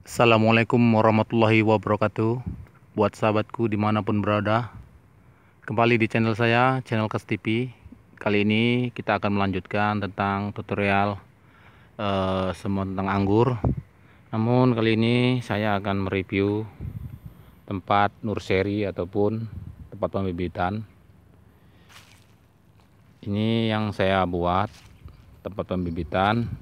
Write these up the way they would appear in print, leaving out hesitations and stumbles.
Assalamualaikum warahmatullahi wabarakatuh. Buat sahabatku dimanapun berada, kembali di channel saya, channel Kas TV. Kali ini kita akan melanjutkan tentang tutorial semua tentang anggur. Namun kali ini saya akan mereview tempat nursery ataupun tempat pembibitan. Ini yang saya buat, tempat pembibitan.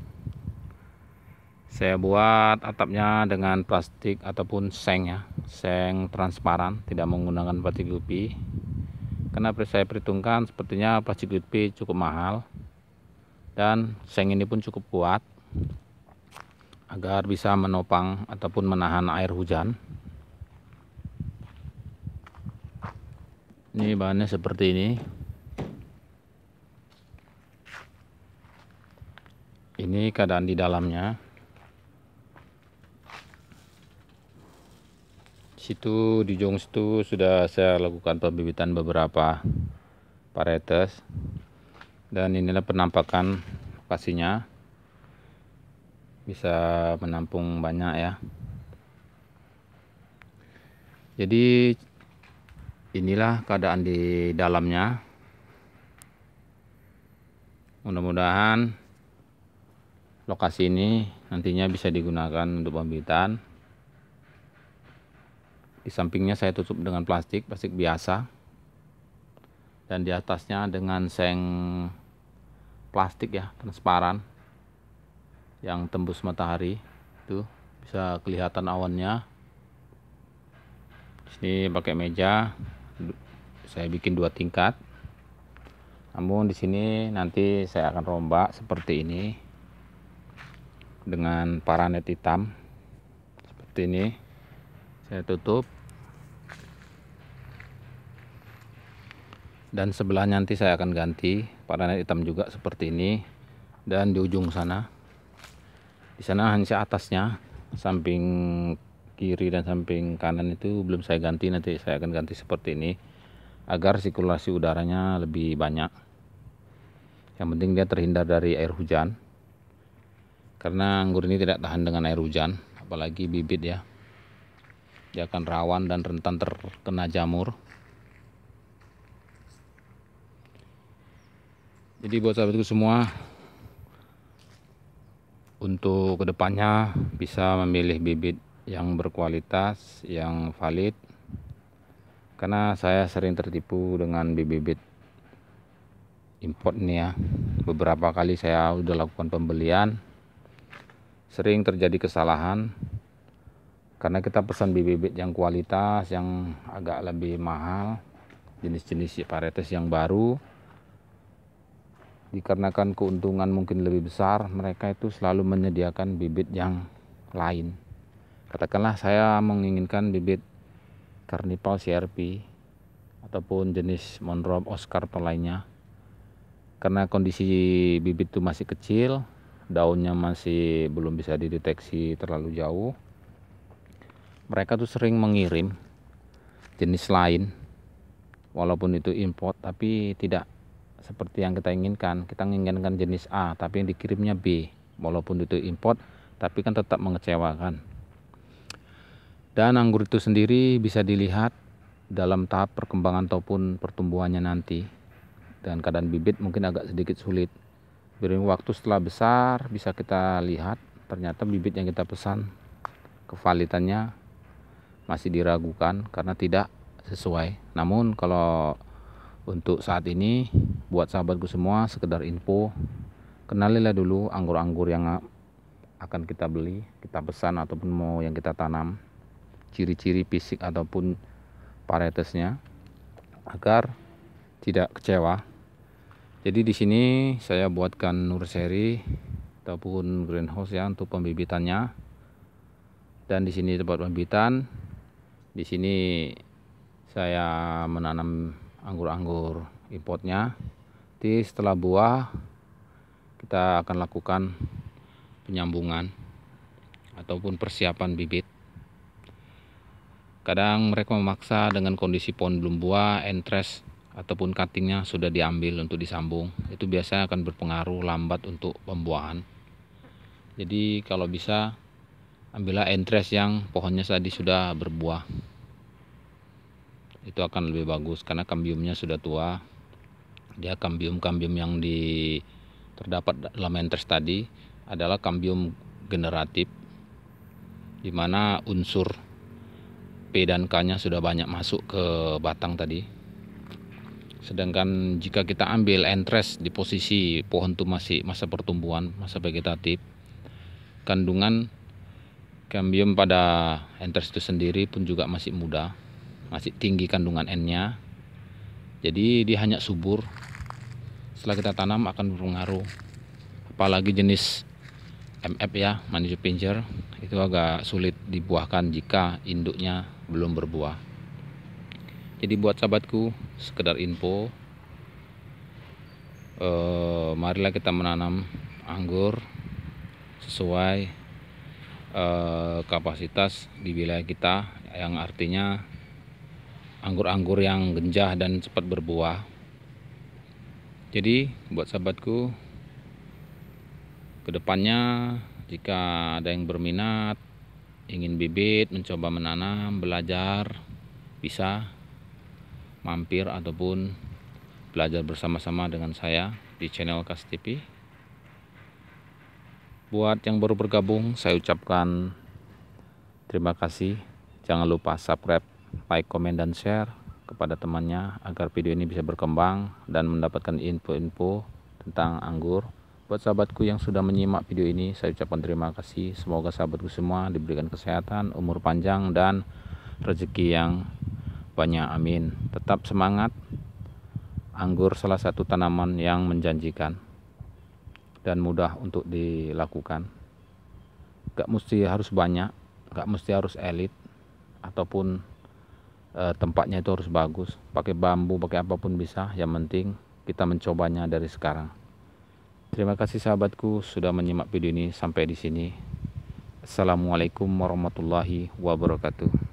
Saya buat atapnya dengan plastik ataupun seng ya, seng transparan, tidak menggunakan plastik UV. Karena saya perhitungkan sepertinya plastik UV cukup mahal dan seng ini pun cukup kuat agar bisa menopang ataupun menahan air hujan. Ini bahannya seperti ini. Ini keadaan di dalamnya. Situ di Jong situ sudah saya lakukan pembibitan beberapa varietas, dan inilah penampakan lokasinya, bisa menampung banyak ya. Jadi inilah keadaan di dalamnya. Mudah-mudahan lokasi ini nantinya bisa digunakan untuk pembibitan. Di sampingnya saya tutup dengan plastik biasa, dan di atasnya dengan seng plastik ya, transparan yang tembus matahari. Tuh bisa kelihatan awannya. Di sini pakai meja, saya bikin 2 tingkat. Namun di sini nanti saya akan rombak seperti ini dengan paranet hitam seperti ini. Saya tutup, dan sebelahnya nanti saya akan ganti paranet hitam juga seperti ini. Dan di ujung sana, di sana hanya atasnya, samping kiri dan samping kanan itu belum saya ganti. Nanti saya akan ganti seperti ini agar sirkulasi udaranya lebih banyak. Yang penting dia terhindar dari air hujan, karena anggur ini tidak tahan dengan air hujan, apalagi bibit ya. Dia akan rawan dan rentan terkena jamur. Jadi buat sahabatku semua, untuk kedepannya bisa memilih bibit yang berkualitas, yang valid. Karena saya sering tertipu dengan bibit import ini ya. Beberapa kali saya udah lakukan pembelian, sering terjadi kesalahan karena kita pesan bibit yang kualitas, yang agak lebih mahal, jenis-jenis varietas yang baru. Dikarenakan keuntungan mungkin lebih besar, mereka itu selalu menyediakan bibit yang lain. Katakanlah saya menginginkan bibit Carnival CRP ataupun jenis Monroe Oscar atau lainnya. Karena kondisi bibit itu masih kecil, daunnya masih belum bisa dideteksi terlalu jauh, mereka tuh sering mengirim jenis lain walaupun itu import, tapi tidak seperti yang kita inginkan. Kita menginginkan jenis A tapi yang dikirimnya B, walaupun itu import, tapi kan tetap mengecewakan. Dan anggur itu sendiri bisa dilihat dalam tahap perkembangan ataupun pertumbuhannya nanti. Dan keadaan bibit mungkin agak sedikit sulit. Beriring waktu setelah besar bisa kita lihat ternyata bibit yang kita pesan kevalitannya masih diragukan karena tidak sesuai. Namun kalau untuk saat ini, buat sahabatku semua, sekedar info, kenalilah dulu anggur-anggur yang akan kita beli, kita pesan ataupun mau yang kita tanam, ciri-ciri fisik ataupun varietasnya, agar tidak kecewa. Jadi di sini saya buatkan nursery ataupun greenhouse ya untuk pembibitannya. Dan di sini tempat pembibitan. Di sini saya menanam anggur-anggur importnya. Jadi setelah buah kita akan lakukan penyambungan ataupun persiapan bibit. Kadang mereka memaksa dengan kondisi pohon belum buah, entres ataupun cuttingnya sudah diambil untuk disambung. Itu biasanya akan berpengaruh lambat untuk pembuahan. Jadi kalau bisa ambillah entres yang pohonnya tadi sudah berbuah. Itu akan lebih bagus karena kambiumnya sudah tua. Dia kambium-kambium yang terdapat dalam entres tadi adalah kambium generatif, di mana unsur P dan K-nya sudah banyak masuk ke batang tadi. Sedangkan jika kita ambil entres di posisi pohon itu masih masa pertumbuhan, masa vegetatif, kandungan kambium pada entres itu sendiri pun juga masih muda, masih tinggi kandungan N-nya. Jadi dia hanya subur. Setelah kita tanam akan berpengaruh. Apalagi jenis MF ya, manisio pincer, itu agak sulit dibuahkan jika induknya belum berbuah. Jadi buat sahabatku, sekedar info, marilah kita menanam anggur sesuai kapasitas di wilayah kita, yang artinya anggur-anggur yang genjah dan cepat berbuah. Jadi buat sahabatku, kedepannya jika ada yang berminat, ingin bibit, mencoba menanam, belajar, bisa mampir ataupun belajar bersama-sama dengan saya di channel Kas TV. Buat yang baru bergabung, saya ucapkan terima kasih. Jangan lupa subscribe, like, komen, dan share kepada temannya agar video ini bisa berkembang dan mendapatkan info-info tentang anggur. Buat sahabatku yang sudah menyimak video ini, saya ucapkan terima kasih. Semoga sahabatku semua diberikan kesehatan, umur panjang, dan rezeki yang banyak, amin. Tetap semangat. Anggur salah satu tanaman yang menjanjikan dan mudah untuk dilakukan. Gak mesti harus banyak, gak mesti harus elit, ataupun tempatnya itu harus bagus. Pakai bambu, pakai apapun bisa, yang penting kita mencobanya dari sekarang. Terima kasih sahabatku sudah menyimak video ini sampai di sini. Assalamualaikum warahmatullahi wabarakatuh.